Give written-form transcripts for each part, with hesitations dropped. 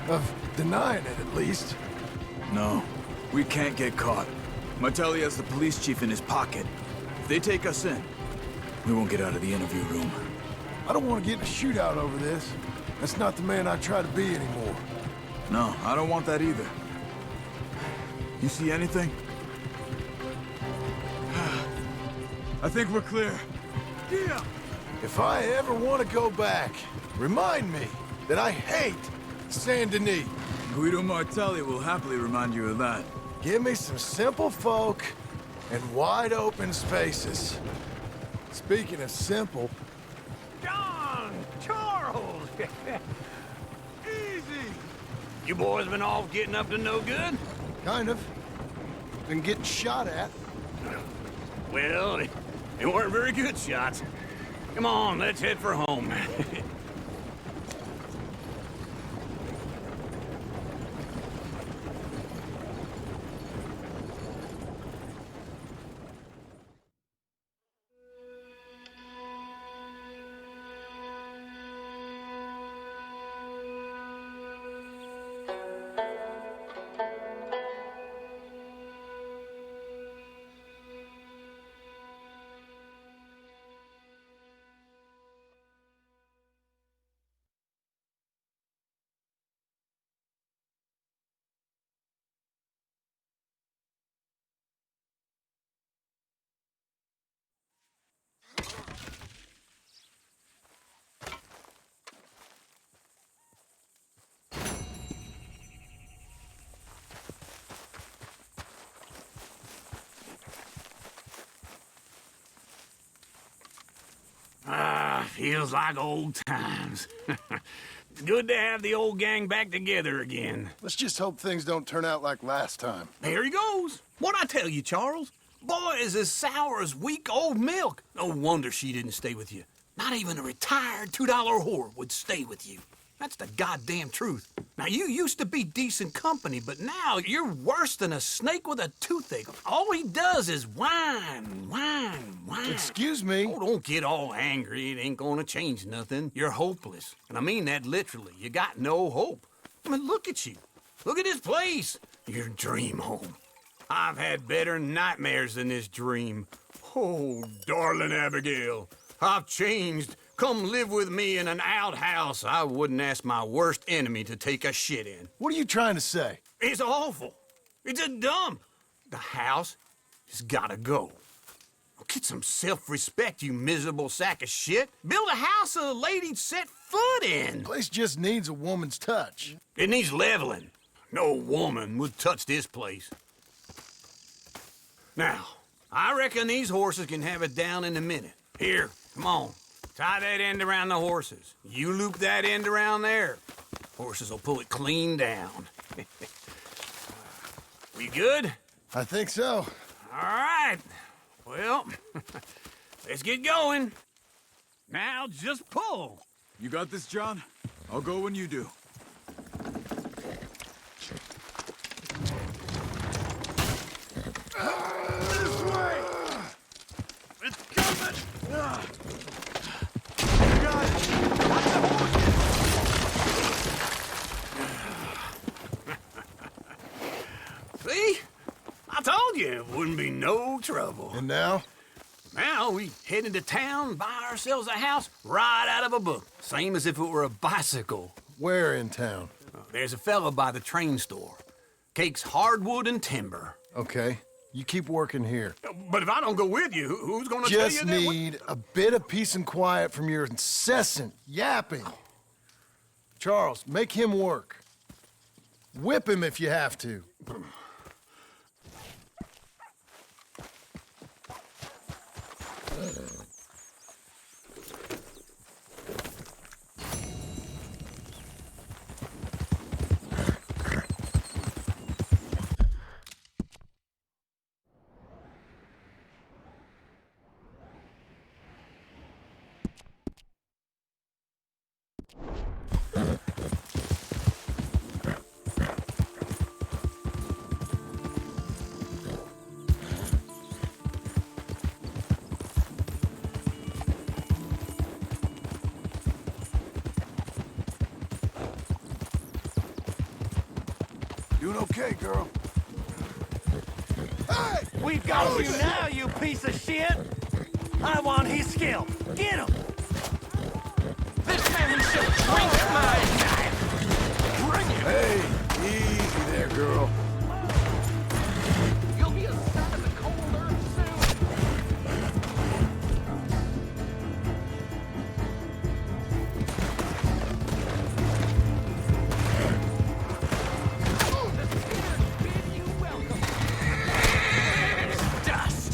Of denying it, at least. No, we can't get caught. Martelli has the police chief in his pocket. If they take us in, we won't get out of the interview room. I don't want to get in a shootout over this. That's not the man I try to be anymore. No, I don't want that either. You see anything? I think we're clear. Yeah! If I ever want to go back, remind me that I hate Saint Denis. Guido Martelli will happily remind you of that. Give me some simple folk and wide open spaces. Speaking of simple... John! Charles! Easy! You boys been off getting up to no good? Kind of. Been getting shot at. Well, they weren't very good shots. Come on, let's head for home. Feels like old times. It's good to have the old gang back together again. Let's just hope things don't turn out like last time. There he goes. What'd I tell you, Charles? Boy is as sour as week-old milk. No wonder she didn't stay with you. Not even a retired $2 whore would stay with you. That's the goddamn truth. Now, you used to be decent company, but now you're worse than a snake with a toothache. All he does is whine, whine, whine. Excuse me? Oh, don't get all angry. It ain't gonna change nothing. You're hopeless. And I mean that literally. You got no hope. I mean, look at you. Look at this place. Your dream home. I've had better nightmares than this dream. Oh, darling Abigail, I've changed. Come live with me in an outhouse I wouldn't ask my worst enemy to take a shit in. What are you trying to say? It's awful. It's a dump. The house has gotta go. Get some self-respect, you miserable sack of shit. Build a house a lady'd set foot in. The place just needs a woman's touch. It needs leveling. No woman would touch this place. Now, I reckon these horses can have it down in a minute. Here, come on. Tie that end around the horses. You loop that end around there. Horses will pull it clean down. We good? I think so. All right. Well, let's get going. Now just pull. You got this, John? I'll go when you do. This way! It's coming! You got it! Watch the horses! See? I told you it wouldn't be no trouble. And now? Now we head into town, buy ourselves a house right out of a book. Same as if it were a bicycle. Where in town? There's a fella by the train store. Cakes hardwood and timber. Okay. You keep working here. But if I don't go with you, who's gonna tell you Just that? need a bit of peace and quiet from your incessant yapping. Charles, make him work. Whip him if you have to. Doing okay, girl. Hey! We've got you now, you piece of shit! I want his skill. Get him! This man should drink my knife. Bring it. Hey, easy there, girl. You'll be a son of the cold earth soon. Oh, the spirit bid you welcome. Dust.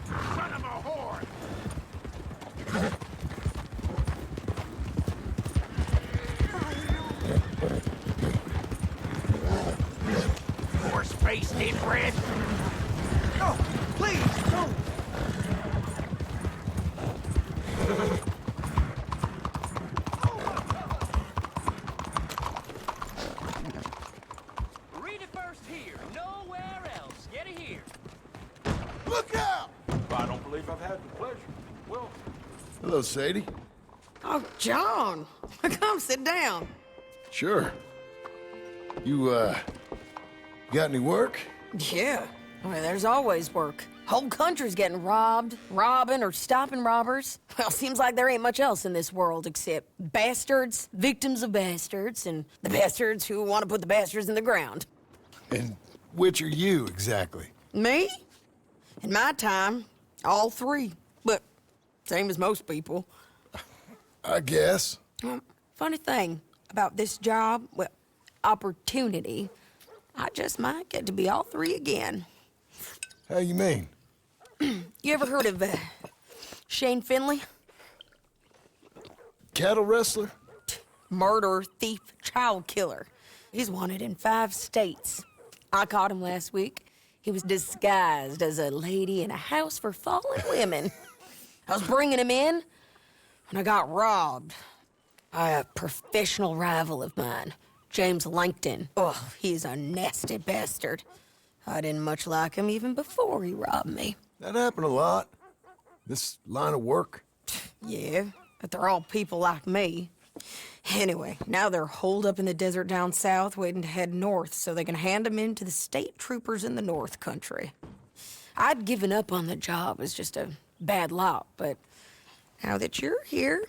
Son of a whore. Horse-faced inbred. No, please, no! Read it first here, nowhere else. Get it here. Look out! I don't believe I've had the pleasure. Well, Hello, Sadie. Oh, John. Come sit down. Sure. You, got any work? Yeah. Well, there's always work. Whole country's getting robbed, robbing, or stopping robbers. Well, seems like there ain't much else in this world except bastards, victims of bastards, and the bastards who want to put the bastards in the ground. And which are you, exactly? Me? In my time, all three. But same as most people. I guess. Funny thing about this job, well, opportunity, I just might get to be all three again. How you mean? You ever heard of Shane Finley? Cattle wrestler? Murderer, thief, child killer. He's wanted in 5 states. I caught him last week. He was disguised as a lady in a house for fallen women. I was bringing him in when I got robbed by a professional rival of mine, James Langton. Oh, he's a nasty bastard. I didn't much like him even before he robbed me. That happened a lot. This line of work. Yeah, but they're all people like me. Anyway, now they're holed up in the desert down south, waiting to head north so they can hand them in to the state troopers in the north country. I'd given up on the job as just a bad lot, but now that you're here,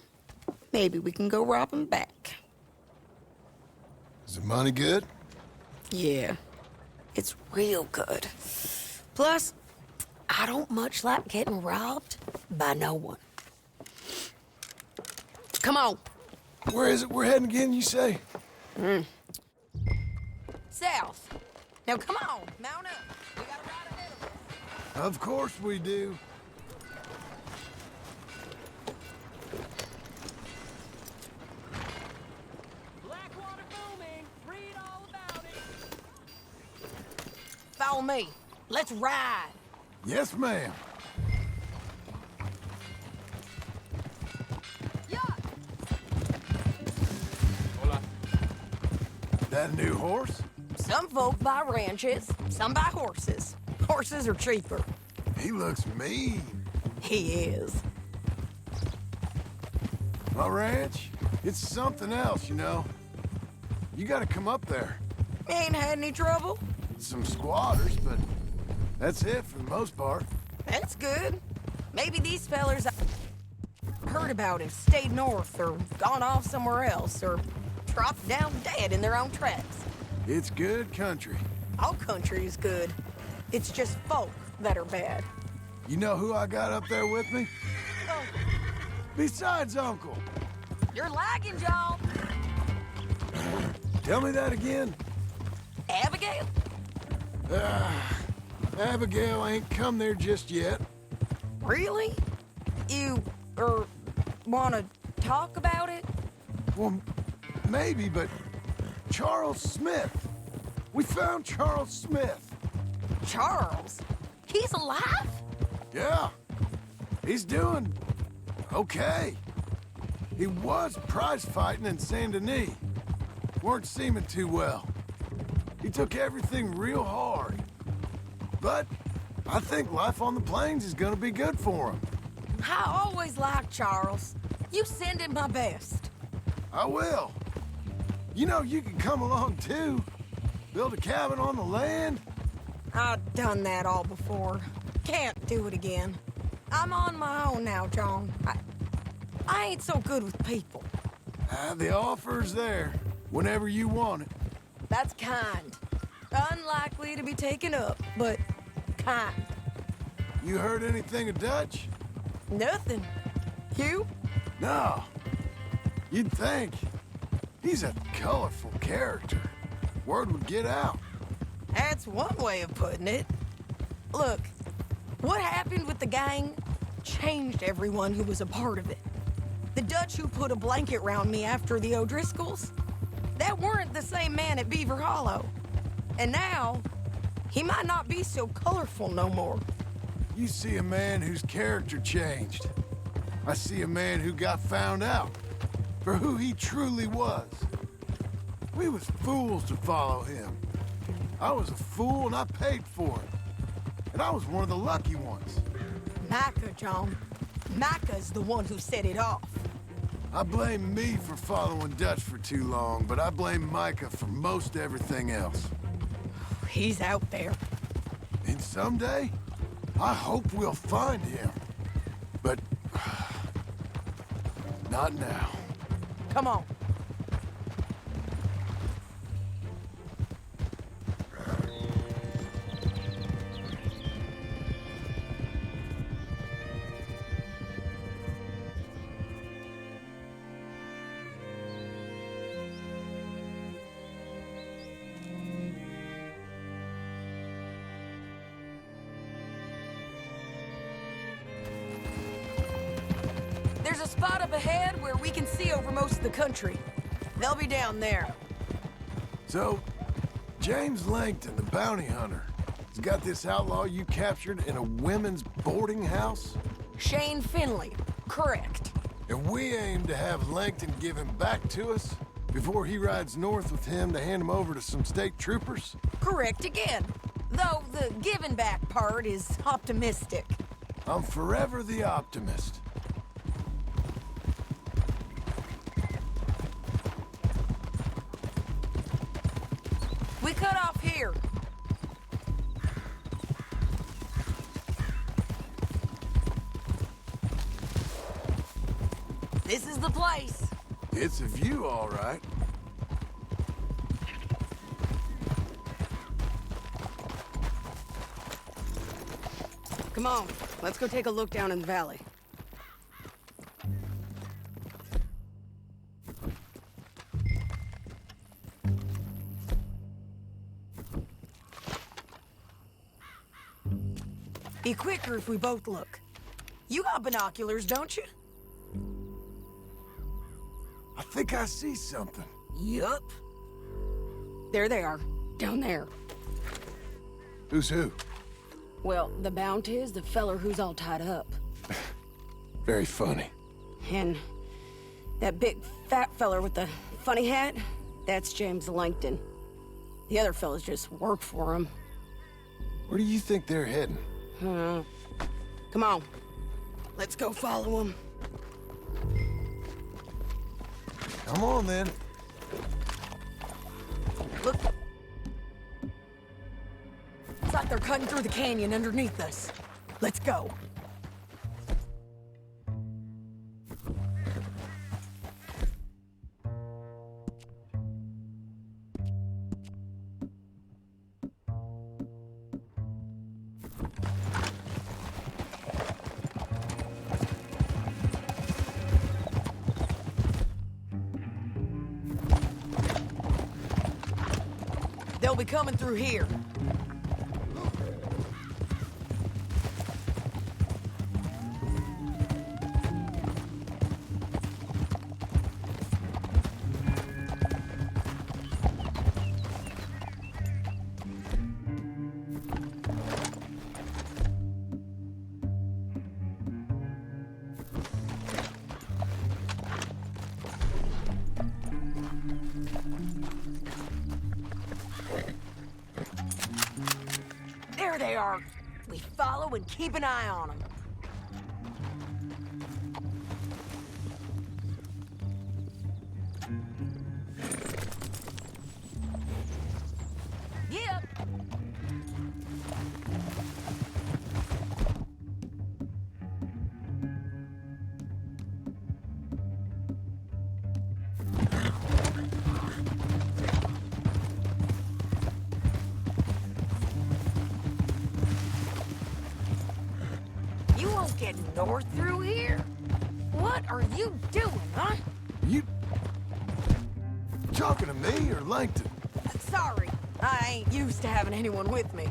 maybe we can go rob them back. Is the money good? Yeah, it's real good. Plus, I don't much like getting robbed by no one. Come on. Where is it we're heading again, you say? South. Now come on, mount up. We gotta ride ahead of us. Of course we do. Blackwater booming. Read all about it. Follow me. Let's ride. Yes, ma'am. That a new horse? Some folk buy ranches, some buy horses. Horses are cheaper. He looks mean. He is. My ranch, it's something else, you know. You gotta come up there. Ain't had any trouble? Some squatters, but that's it for the most part. That's good. Maybe these fellers I heard about have stayed north or gone off somewhere else or dropped down dead in their own tracks. It's good country. All country is good. It's just folk that are bad. You know who I got up there with me? Oh, Besides Uncle. you're lagging, John. Tell me that again. Abigail? Abigail ain't come there just yet. Really? You, wanna talk about it? Well, maybe, but Charles Smith. We found Charles Smith. Charles? He's alive? Yeah. He's doing okay. He was prize fighting in Saint Denis. Weren't seeming too well. He took everything real hard. But I think life on the plains is gonna be good for him. I always liked Charles. You send him my best. I will. You know, you can come along too. Build a cabin on the land. I've done that all before. Can't do it again. I'm on my own now, John. I ain't so good with people. The offer's there, whenever you want it. That's kind. Unlikely to be taken up, but kind. You heard anything of Dutch? Nothing. You? No. You'd think. He's a colorful character. Word would get out. That's one way of putting it. Look, what happened with the gang changed everyone who was a part of it. The Dutch who put a blanket round me after the O'Driscolls, that weren't the same man at Beaver Hollow. And now, he might not be so colorful no more. You see a man whose character changed. I see a man who got found out for who he truly was. We was fools to follow him. I was a fool and I paid for it. And I was one of the lucky ones. Micah, John. Micah's the one who set it off. I blame me for following Dutch for too long, but I blame Micah for most everything else. He's out there. And someday, I hope we'll find him. But not now. Come on. There's a spot up ahead where we can see over most of the country. They'll be down there. So, James Langton, the bounty hunter, has got this outlaw you captured in a women's boarding house? Shane Finley. Correct. And we aim to have Langton give him back to us before he rides north with him to hand him over to some state troopers? Correct again. Though the giving back part is optimistic. I'm forever the optimist. We cut off here. This is the place. It's a view, all right. Come on, let's go take a look down in the valley. Be quicker if we both look. You got binoculars, don't you? I think I see something. Yup. There they are, down there. Who's who? Well, the Bounty is the feller who's all tied up. Very funny. And that big fat feller with the funny hat, that's James Langton. The other fellas just work for him. Where do you think they're heading? Come on. Let's go follow him. Come on, then. Look. It's like they're cutting through the canyon underneath us. Let's go. They'll be coming through here. dark. We follow and keep an eye on them. Yep. You won't get north through here? What are you doing, huh? You... talking to me or Langton? Sorry, I ain't used to having anyone with me.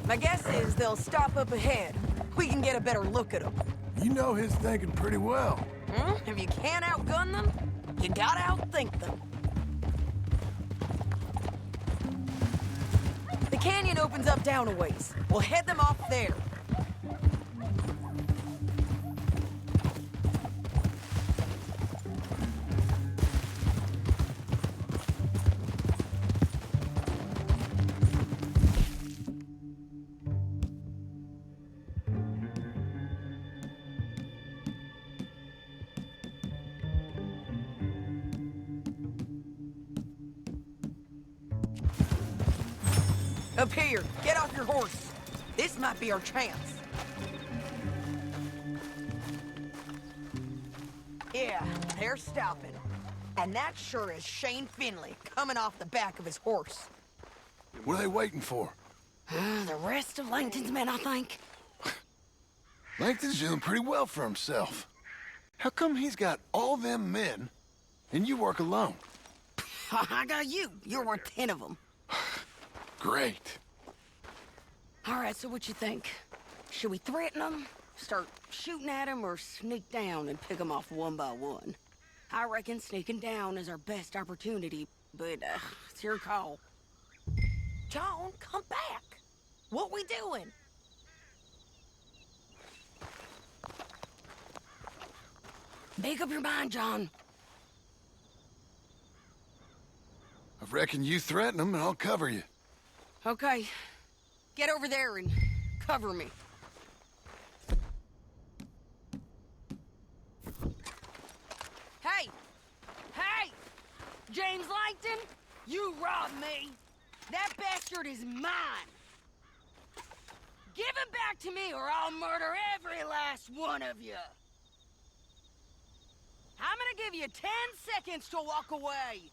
My guess is they'll stop up ahead. We can get a better look at them. You know his thinking pretty well. If you can't outgun them, you gotta outthink them. The canyon opens up down a ways. We'll head them off there. Up here, get off your horse. This might be our chance. Yeah, they're stopping. And that sure is Shane Finley coming off the back of his horse. What are they waiting for? The rest of Langton's men, I think. Langton's doing pretty well for himself. How come he's got all them men, and you work alone? I got you. You're worth 10 of them. Great. All right, so what you think? Should we threaten them, start shooting at them, or sneak down and pick them off one by one? I reckon sneaking down is our best opportunity, but it's your call. John, come back. What we doing? Make up your mind, John. I reckon you threaten them and I'll cover you. Okay. Get over there and cover me. Hey! Hey! James Langton, you robbed me. That bastard is mine. Give him back to me or I'll murder every last one of you. I'm gonna give you 10 seconds to walk away.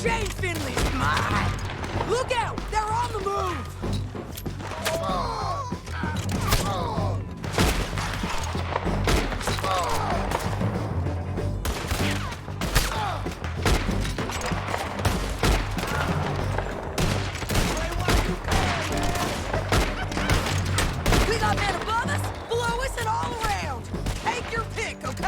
Shane Finley's mine! Look out! They're on the move! We got men above us, below us, and all around. Take your pick, okay?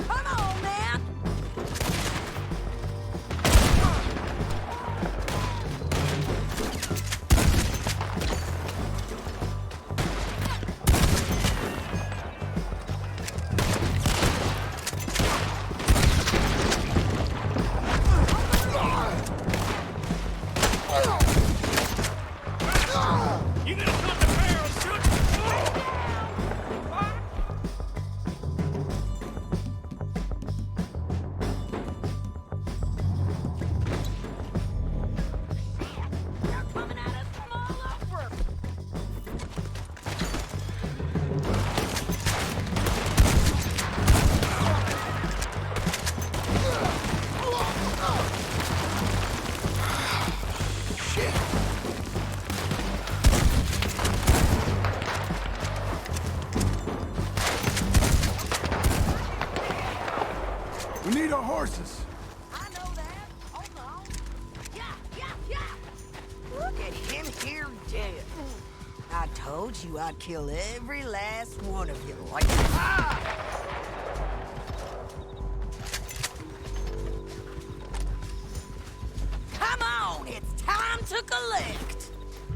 Come on, man! You gonna cut the barrel, shoot? They're coming at us from all over! We need our horses. I know that. Hold on. Yeah, yeah, yeah. Look at him here dead. I told you I'd kill every last one of you. Like, Come on, it's time to collect.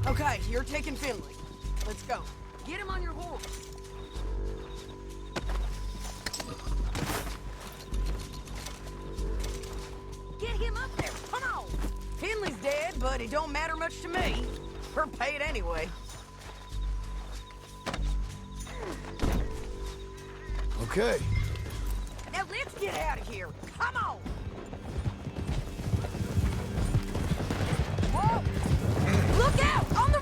Okay, you're taking Finley. Let's go. Get him on your horse. Get him up there. Come on. Finley's dead, but it don't matter much to me. We're paid anyway. Okay. Now let's get out of here. Come on. Whoa. Look out! On the